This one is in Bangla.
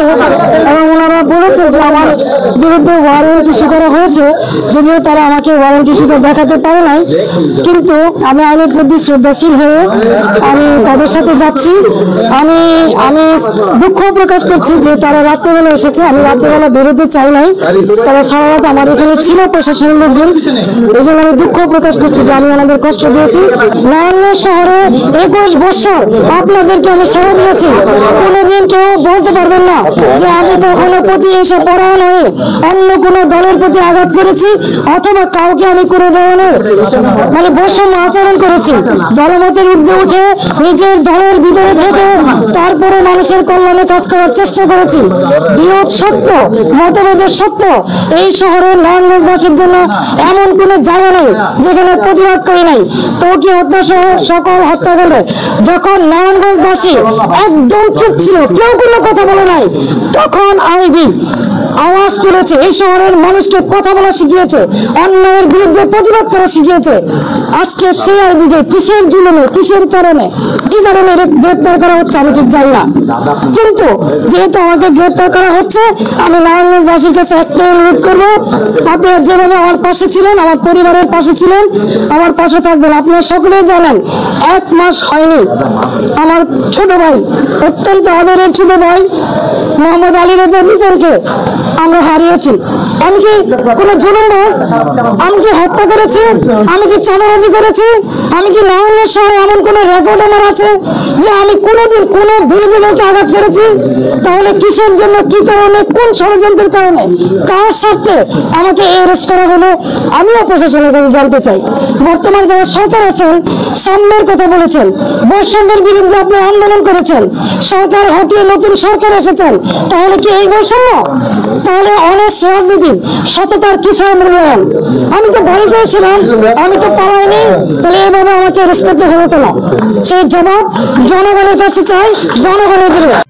হয়েছে এবং ওনারা বলেছে যে আমার বিরুদ্ধে ওয়ারেন্ট ইস্যু করা হয়েছে, যদিও তারা আমাকে ওয়ারেন্ট ইস্যু করে দেখাতে পারে নাই। কিন্তু আমি আইনের প্রতি শ্রদ্ধাশীল হয়ে আমি তাদের সাথে যাচ্ছি। আমি আমি দুঃখ প্রকাশ করছি যে তারা রাত্রেবেলা এসেছে, আমি রাত্রেবেলা বেরোতে চাই নাই, তারা সারা রাত আমার এখানে ছিল প্রশাসনের লোকজন। এই জন্য আমি দুঃখ প্রকাশ করছি যে আমি ওনাদের কষ্ট দিয়েছি। নারায়ণগঞ্জ শহরে 21 বছর আপনাদেরকে আমি সেবা দিয়েছি, কোনোদিন কেউ বলতে পারবেন না যে আমি কখনো প্রতি এসে পরায়ণ হয়ে অন্য কোনো দলের প্রতি আঘাত করেছি অথবা কাউকে আমি কোনো ধরনের বৈষম্য আচরণ করেছি। দলমতের ঊর্ধ্বে উঠে নিজের দলের ভিতরে থেকে তারপরে মানুষের কল্যাণে কাজ করার চেষ্টা করেছি। বৃহৎ সত্য, মতভেদের সত্য, এই শহরের নারায়ণগঞ্জবাসীর জন্য এমন কোনো জায়গা নেই যেখানে প্রতিবাদ করে নাই। তো কি হত্যা সহ সকল হত্যাকাণ্ডে যখন নারায়ণগঞ্জবাসী একদম চুপ ছিল, কেউ কোনো কথা বলে নাই, তখন আইবি আওয়াজ তুলেছে, এই শহরের মানুষকে কথা বলা শিখিয়েছে, অন্যায়ের বিরুদ্ধে প্রতিবাদ করা শিখিয়েছে। আজকে সেই আইবিকে কিসের জুলুমে, কিসের কারণে, কি কারণে গ্রেপ্তার করা হচ্ছে আমি ঠিক জানি না। কিন্তু যেহেতু আমাকে গ্রেপ্তার করা হচ্ছে, আমি নারায়ণগঞ্জবাসীর কাছে একটা অনুরোধ করবো, আপনারা যেভাবে আমার পাশে ছিলেন, আমার পরিবারের পাশে ছিলেন, আমার পাশে থাকবেন। আপনারা সকলেই জানেন 1 মাস হয়নি আমার ছোট ভাই, অত্যন্ত আদরের ছোট ভাই মোহাম্মদ আলী রেজা লিটনকে আমরা হারিয়েছি। আমি কি কোনো জুলুমবাজ? আমি কি হত্যা করেছি? আমি কি চাঁদাবাজি করেছি? আমি কি নারায়ণগঞ্জ শহরে এমন কোনো রেকর্ড আমার আছে যে আমি কোনোদিন কোনো বিরোধী দলকে আঘাত করেছি? তাহলে কিসের জন্য, কি কারণে, কোন ষড়যন্ত্রের কারণে, কার স্বার্থে আমাকে অ্যারেস্ট করা হলো? আমিও প্রশাসনের কাছে জানতে চাই। বর্তমান যারা সরকার আছেন, সামনের কথা বলেছেন, বৈষম্যের বিরুদ্ধে আপনি আন্দোলন করেছেন, সরকার হটিয়ে নতুন সরকার এসেছেন, তাহলে কি এই বৈষম্য? তাহলে অনেক রাজনীতি সততার কিছু মূল্যায়ন? আমি তো বাড়িতে ছিলাম, আমি তো পালাইনি, তাহলে এইভাবে আমাকে রেসপেক্ট হলো কেন? সেই জবাব জনগণের কাছে চাই, জনগণের দিলে।